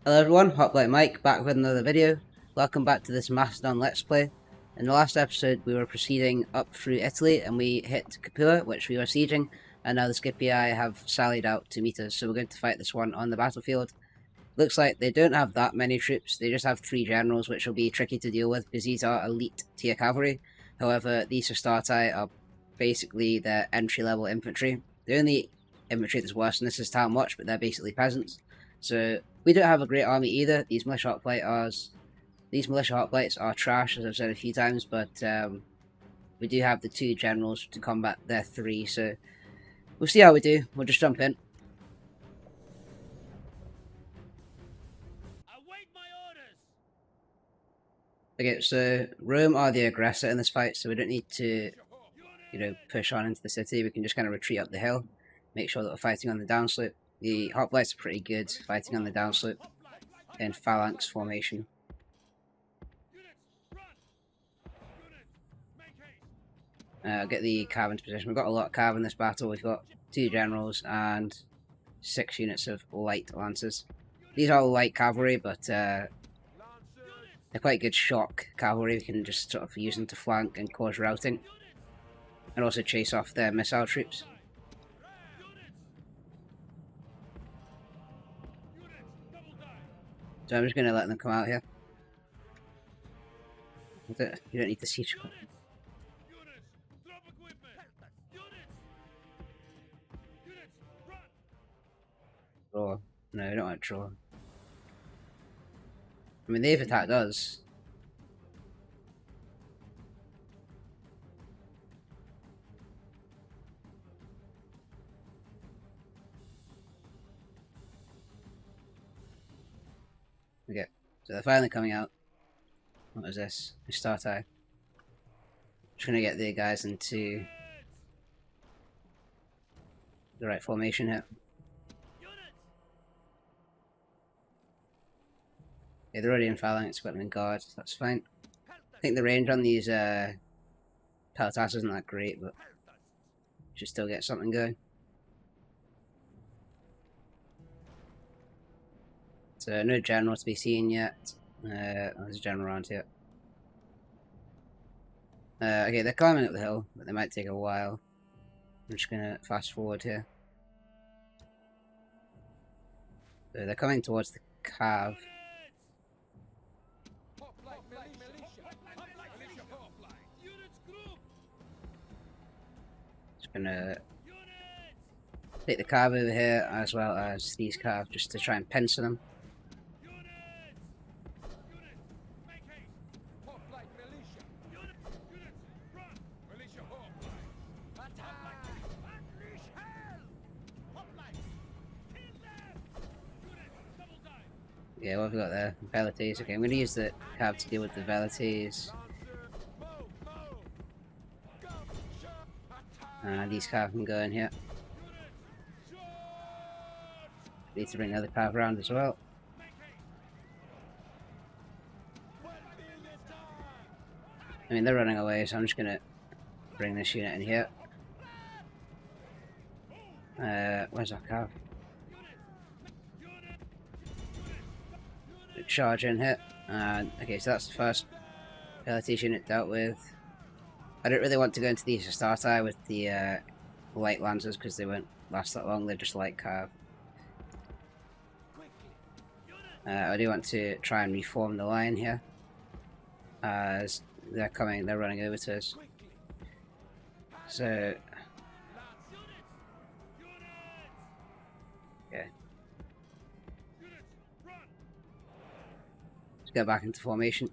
Hello everyone, Hoplite Mike back with another video. Welcome back to this Macedon Let's Play. In the last episode we were proceeding up through Italy and we hit Capua, which we were sieging, and now the Scipii have sallied out to meet us, so we're going to fight this one on the battlefield. Looks like they don't have that many troops, they just have 3 generals, which will be tricky to deal with because these are elite tier cavalry. However, these Hastati are basically their entry level infantry. The only infantry that's worse than this is Town Watch, but they're basically peasants. So we don't have a great army either. These militia hoplites are trash, as I've said a few times, but we do have the 2 generals to combat their 3, so we'll see how we do. We'll just jump in. Await my orders. Okay, so Rome are the aggressor in this fight, so we don't need to, push on into the city. We can just kind of retreat up the hill, make sure that we're fighting on the downslope. The hoplites are pretty good fighting on the downslope in phalanx formation. Get the cav into position. We've got a lot of cav in this battle. We've got 2 generals and 6 units of light lancers. These are light cavalry, but they're quite good shock cavalry. We can just sort of use them to flank and cause routing, and also chase off their missile troops. So I'm just going to let them come out here. You don't need to siege. Draw. No, we don't want to draw. I mean, they've attacked us. Okay, so they're finally coming out. What is this? Hastati. Just gonna get the guys into the right formation here. Okay, they're already in phalanx, got them in guard, so that's fine. I think the range on these peltasts isn't that great, but should still get something going. So no general to be seen yet. There's a general around here. Okay, they're climbing up the hill, but they might take a while. I'm just gonna fast forward here. So they're coming towards the cav. Just gonna take the cav over here as well as these cav just to try and pincer them. Yeah, what have we got there? Velites. Okay, I'm going to use the cav to deal with the Velites. These cav can go in here. Need to bring the other cav around as well. I mean, they're running away, so I'm just going to bring this unit in here. Where's our cav? Charge in here. Okay, so that's the first Velites unit dealt with. I don't really want to go into these Hastati with the light lancers because they won't last that long, they're just light cav. I do want to try and reform the line here, as they're running over to us. So okay, let's go back into formation.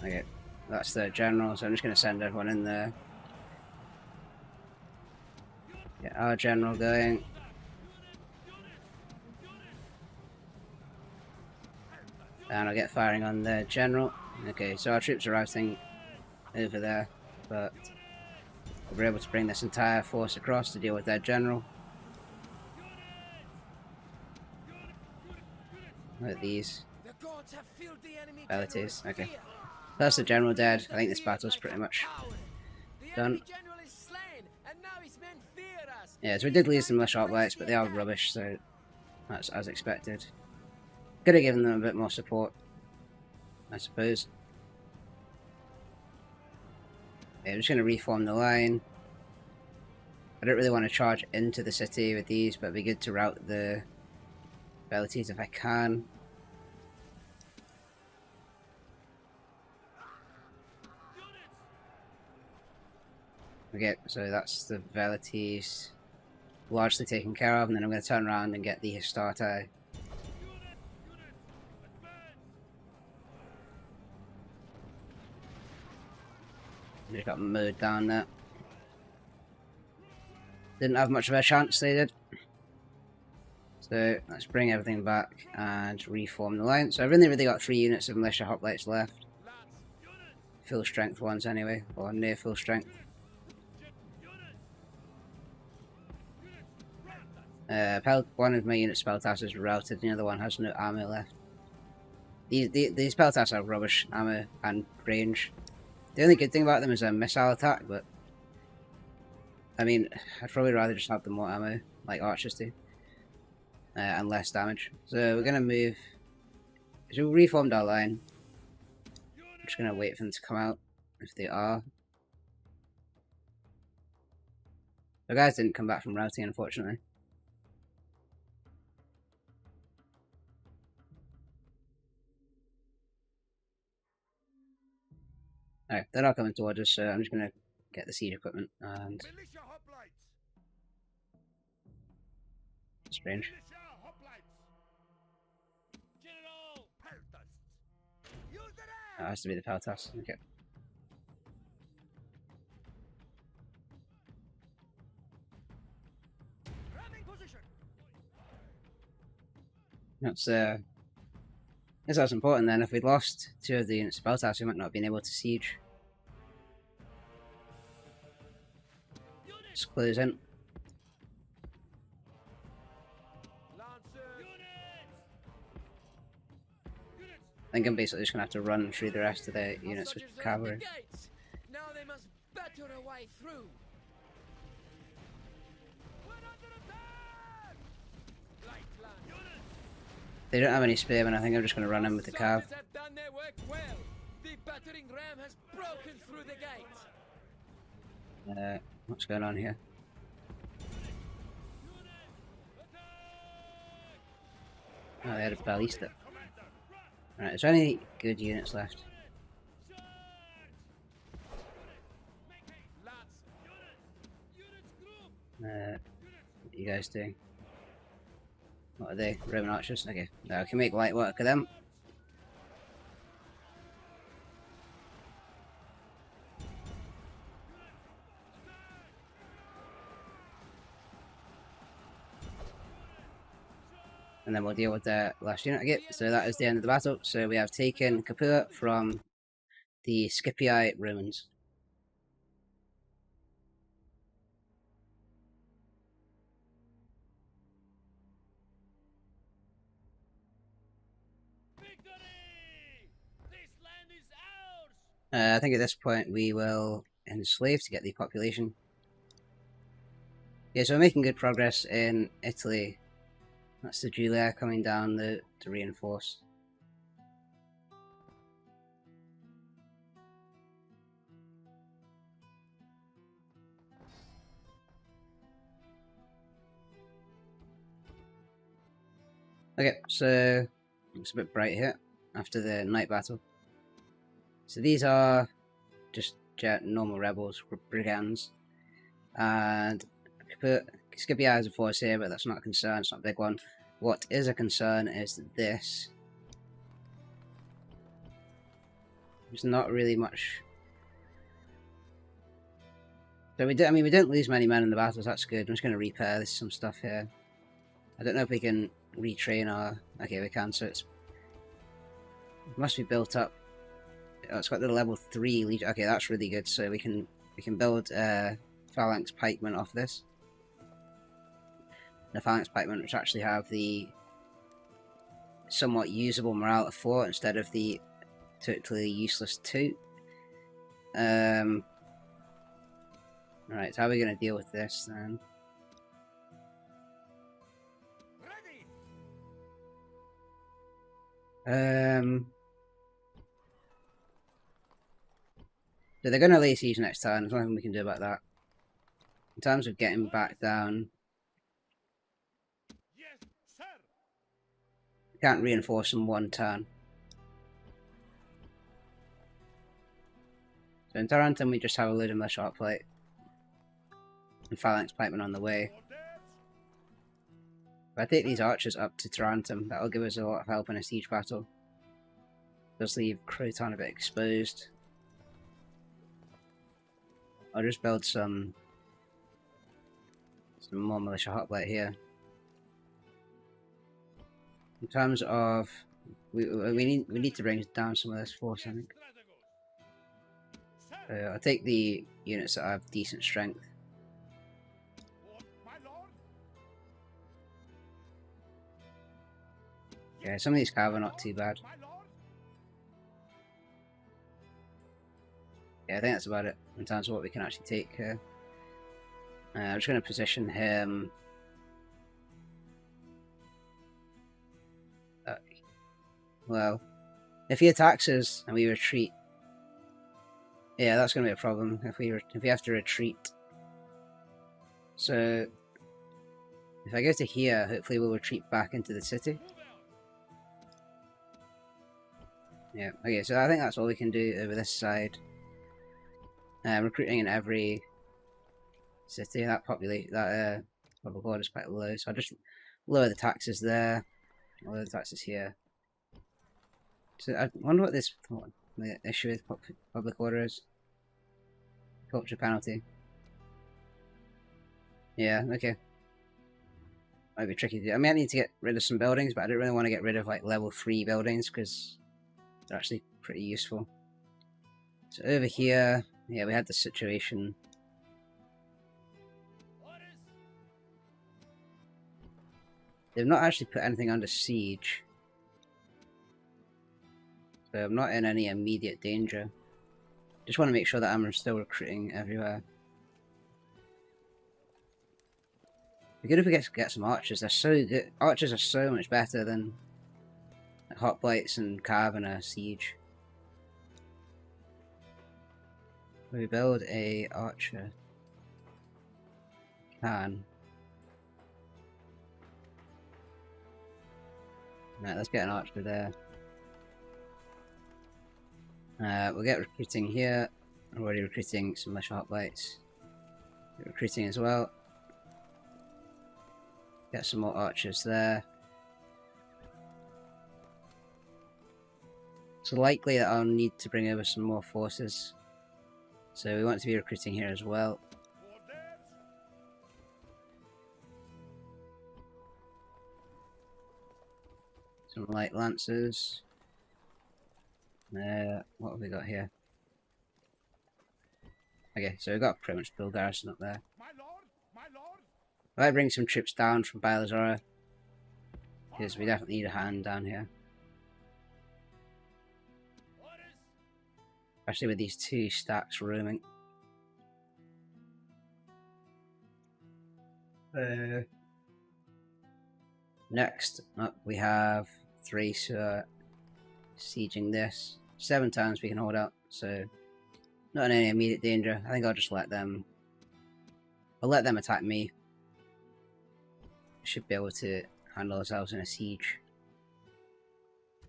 Okay, that's the general, so I'm just going to send everyone in there. Get our general going. And I'll get firing on the general. Okay, so our troops are routing over there, but we're able to bring this entire force across to deal with their general. Look at these. abilities. Okay. That's the general dead. I think this battle's pretty much done. Yeah, so we did lose some militia hoplites, but they are rubbish, so that's as expected. Could have given them a bit more support, I suppose. Yeah, I'm just going to reform the line. I don't really want to charge into the city with these, but it'd be good to route the abilities if I can. Okay, so that's the Velites largely taken care of, and then I'm going to turn around and get the Hastati. Just got mowed down there. Didn't have much of a chance, they did. So let's bring everything back and reform the line. So I've only really got 3 units of militia hoplites left. Full strength ones anyway, or near full strength. One of my unit spelltasts is routed, the other one has no ammo left. These spelltasts have rubbish ammo and range. The only good thing about them is a missile attack, but I mean, I'd probably rather just have them more ammo, like archers do, and less damage. So we're going to move, so we reformed our line. I'm just going to wait for them to come out, if they are. The guys didn't come back from routing, unfortunately. Alright, they're not coming towards us, so I'm just going to get the siege equipment and... Strange. Oh, it has to be the Peltas, okay. That's important then. If we'd lost 2 of the units of Peltas, we might not have been able to siege. Just close in. I think I'm basically just going to have to run through the rest of the units with cavalry. Now they must batter a way through. They don't have any spearmen, I think I'm just going to run in with the cav. Have done their work well. The battering ram has broken through the gate. What's going on here? Oh, they had a ballista. Right, is there any good units left? What are you guys doing? What are they? Roman archers? Okay, now I can make light work of them. And then we'll deal with the last unit again. So that is the end of the battle. So we have taken Capua from the Scipii Romans. I think at this point we will enslave to get the population. Yeah, so we're making good progress in Italy. That's the Julii coming down to reinforce. Okay, so it's a bit bright here after the night battle. So these are just normal rebels, brigands, and Scipii has a force here, but that's not a concern, it's not a big one. What is a concern is this. There's not really much. So we didn't lose many men in the battles, that's good. I'm just going to repair some stuff here. I don't know if we can retrain our... Okay, we can, so it must be built up. Oh, it's got the level 3 legion. Okay, that's really good. So we can build phalanx pikemen off this. The phalanx pikemen, which actually have the somewhat usable morale of 4 instead of the totally useless 2. Right, so how are we going to deal with this then? So they're going to lay siege next turn. There's nothing we can do about that. In terms of getting back down, we can't reinforce them 1 turn. So in Tarantum we just have a load of militia hoplite and phalanx pikemen on the way. If I take these archers up to Tarantum, that'll give us a lot of help in a siege battle. Does leave Croton a bit exposed. I'll just build some more militia hoplite here. In terms of we need to bring down some of this force, I think. I'll take the units that have decent strength. Yeah, some of these cav are not too bad. Yeah, I think that's about it in terms of what we can actually take here. I'm just going to position him. Well, if he attacks us and we retreat, yeah, that's going to be a problem if we have to retreat. So if I go to here, hopefully we'll retreat back into the city. Yeah, okay, so I think that's all we can do over this side. Recruiting in every city. That public order is quite low, so I'll just lower the taxes there, lower the taxes here. So I wonder what the issue with public order is. Culture penalty. Yeah, okay. Might be tricky to do. I mean, I need to get rid of some buildings, but I don't really want to get rid of like level 3 buildings because they're actually pretty useful. So over here, yeah, we had the situation. They've not actually put anything under siege, so I'm not in any immediate danger. Just want to make sure that I'm still recruiting everywhere. It'd be good if we get some archers. They're so good. Archers are so much better than hoplites and cav in a siege. We build a archer. Can. Right, let's get an archer there. We'll get recruiting here. I'm already recruiting some militia hoplites. Get recruiting as well. Get some more archers there. It's likely that I'll need to bring over some more forces. So we want to be recruiting here as well. Some light lancers. What have we got here? Okay, so we've got pretty much full garrison up there. I might bring some troops down from Bailazora, because we definitely need a hand down here. Especially with these 2 stacks roaming. Next up we have 3, so sieging this. 7 times we can hold out, so not in any immediate danger. I think I'll just let them... I'll let them attack me. Should be able to handle ourselves in a siege.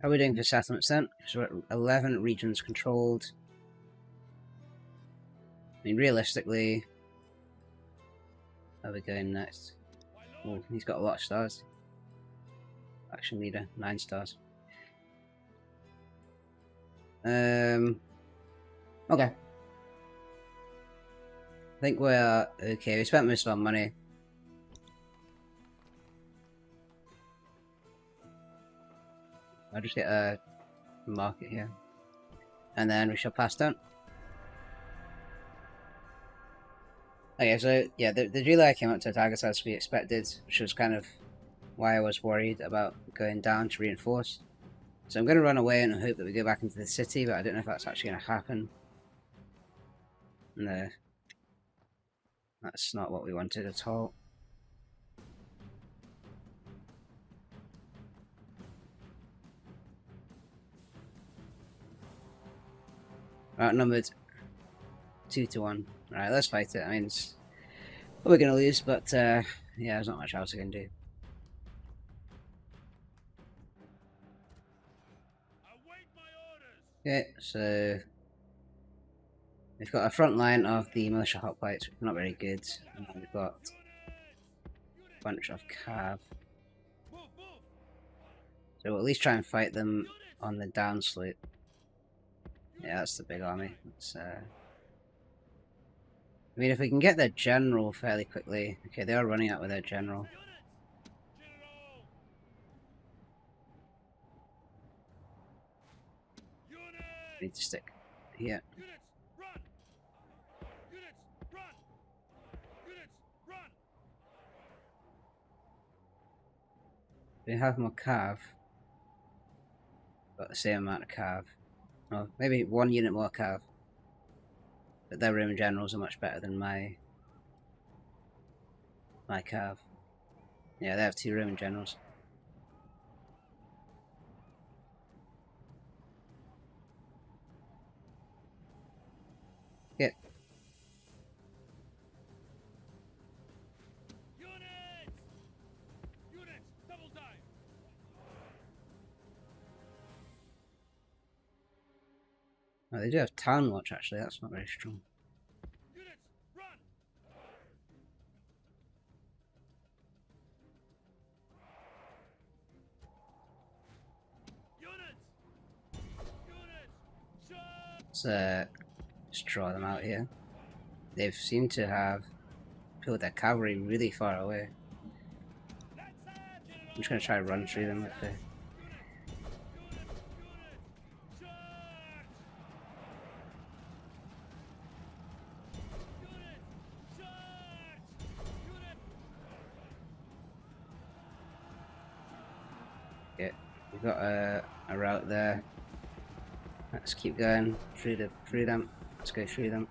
How are we doing for settlements then? So we're at 11 regions controlled. I mean, realistically... How are we going next? Oh, he's got a lot of stars. Action leader, 9 stars. Okay. I think we're okay. We spent most of our money. I'll just get a market here. And then we shall pass down. Okay, so yeah, the Julii came up to attack us as we expected, which was kind of why I was worried about going down to reinforce. So I'm going to run away and hope that we go back into the city, but I don't know if that's actually going to happen. No. That's not what we wanted at all. Outnumbered 2-1. Right, let's fight it. I mean, we're going to lose, but yeah, there's not much else I can do. Okay, so we've got a front line of the militia hoplites, which are not very good. And we've got a bunch of cav. So we'll at least try and fight them on the downslope. Yeah, that's the big army. I mean, if we can get their general fairly quickly. Okay, they are running out with their general. We need to stick here. We have more cav. Got the same amount of cav. Oh, maybe 1 unit more cav. But their Roman generals are much better than my cav. Yeah, they have 2 Roman generals. Yeah. Oh, they do have Town Watch actually, that's not very strong. Let's just draw them out here. They've seemed to have pulled their cavalry really far away. I'm just going to try to run through them with the... Yeah, we've got a route there. Let's keep going through them. Let's go through them.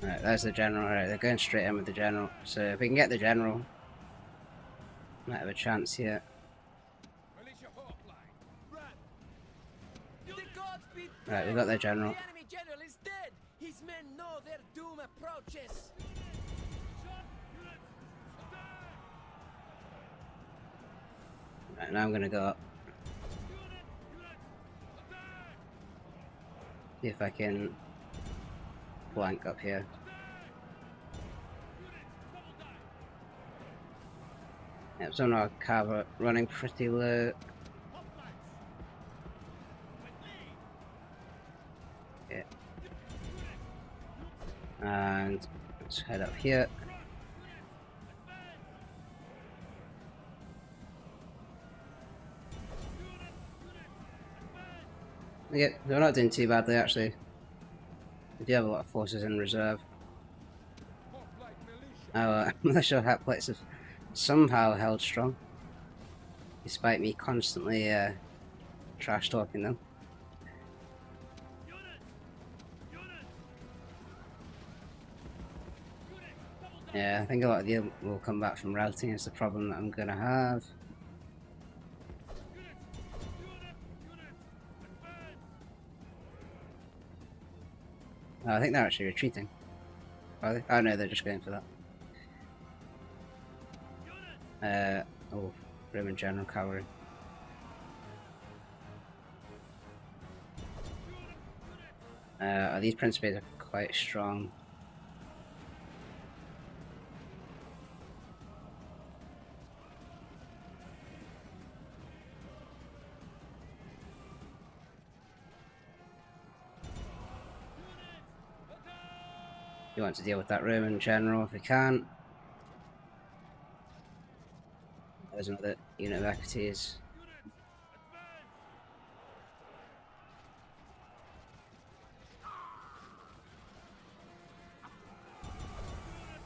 Alright, there's the general. Alright, they're going straight in with the general. So if we can get the general, might have a chance here. Right, we got their general. The enemy general is dead. His men know their doom approaches. Right, now I'm gonna go up. See if I can flank up here. Yep, so now cav are running pretty low. Yeah. And let's head up here. Yeah, they're not doing too badly actually. We do have a lot of forces in reserve. Our militia hoplites have somehow held strong, despite me constantly trash talking them. Yeah, I think a lot of you will come back from routing is the problem that I'm gonna have. Oh, I think they're actually retreating. Are they? Oh no, they're just going for that. Oh, Roman General Cavalry. These Principes are quite strong. You want to deal with that Roman general if we can. as another unit of equities.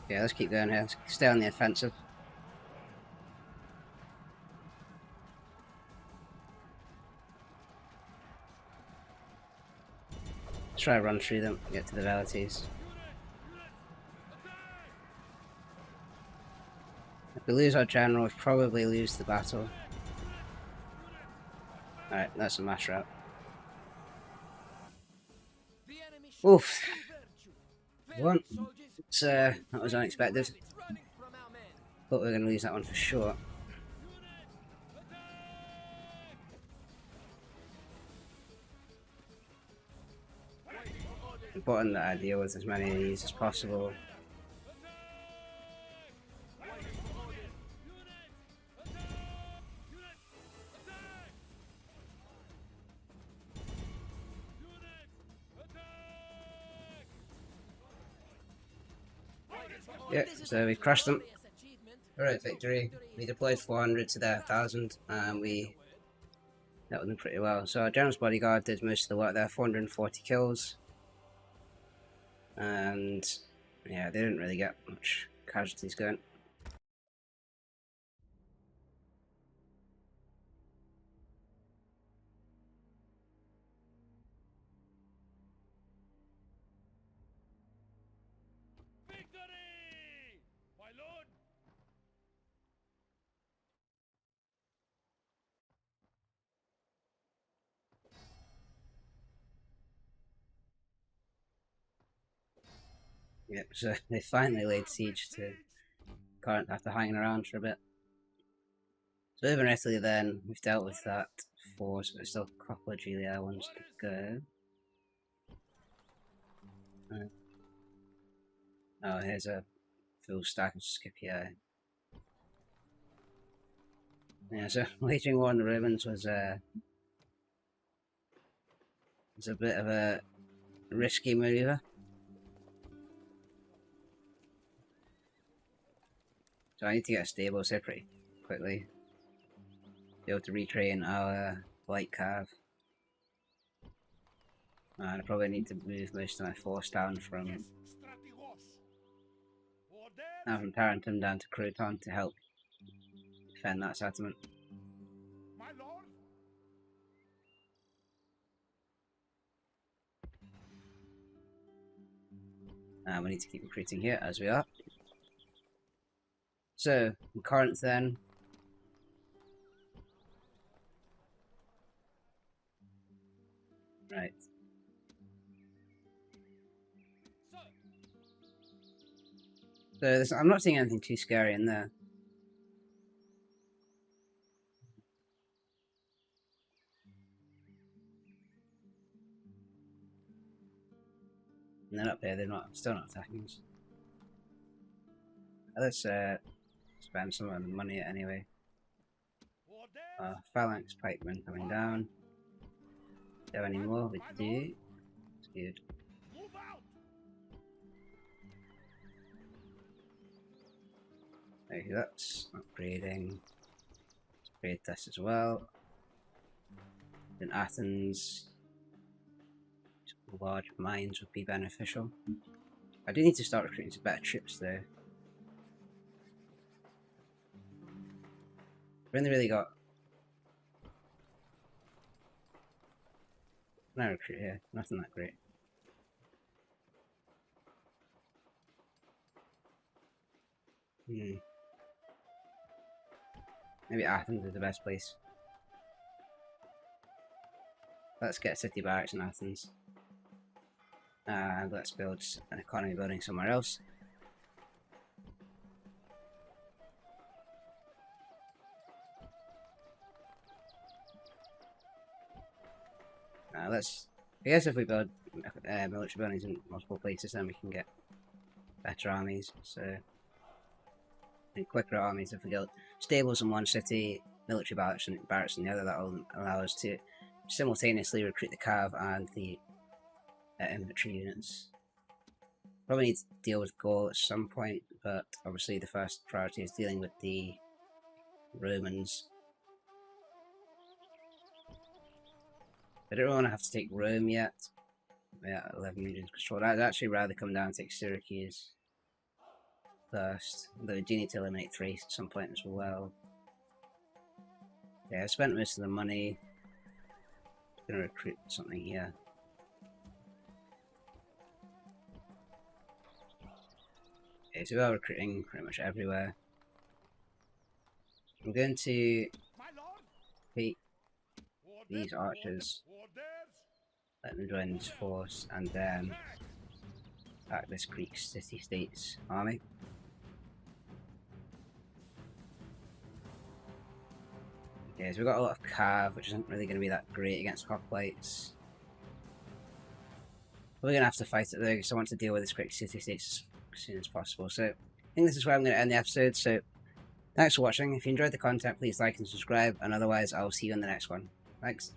Yeah, let's keep going here. Let's stay on the offensive. Let's try to run through them, get to the velities. If we lose our general, we'll probably lose the battle. Alright, that's a mass rout. Oof. One. That was unexpected. Thought we were going to lose that one for sure. Important that I deal with as many of these as possible. Yep, so we crushed them. Alright, victory. We deployed 400 to their 1000 and we dealt with them pretty well. So our General's Bodyguard did most of the work there, 440 kills. And yeah, they didn't really get much casualties going. Yep, so they finally laid siege to Corinth after hanging around for a bit. So over in Italy then, we've dealt with that force, but there's still a couple of Julii ones to go. Oh, here's a full stack of Scipii. Yeah, so waging war on the Romans was a bit of a risky maneuver. So I need to get a stables here pretty quickly. Be able to retrain our light cav. And I probably need to move most of my force down from Tarentum down to Croton to help defend that settlement. And we need to keep recruiting here, as we are. So, in Corinth then. Right. So, I'm not seeing anything too scary in there. And then up here, they're still not attacking us. Let's spend some of the money anyway. Phalanx pikemen coming down. Do you have any more? We do. It's good. Okay, that's upgrading. Let's upgrade this as well. In Athens, large mines would be beneficial. I do need to start recruiting some better troops though. I've only really got... No recruit here, nothing that great. Maybe Athens is the best place. Let's get city barracks in Athens. And let's build an economy building somewhere else. I guess if we build military buildings in multiple places, then we can get better armies. So, and quicker armies. If we build stables in one city, military barracks in the other, that will allow us to simultaneously recruit the cav and the infantry units. Probably need to deal with Gaul at some point, but obviously the first priority is dealing with the Romans. I don't really want to have to take Rome yet. Yeah, 11 regions controlled. I'd actually rather come down and take Syracuse first. Although we do need to eliminate Thrace at some point as well. Yeah, I spent most of the money. I'm gonna recruit something here. Okay, so we are recruiting pretty much everywhere. I'm going to take these archers, let them join this force, and then attack this Greek city-states army. Okay, so we've got a lot of cav, which isn't really going to be that great against hoplites. We're going to have to fight it though, because I want to deal with this Greek city-states as soon as possible. So I think this is where I'm going to end the episode. So thanks for watching. If you enjoyed the content, please like and subscribe, and otherwise I'll see you in the next one. Thanks.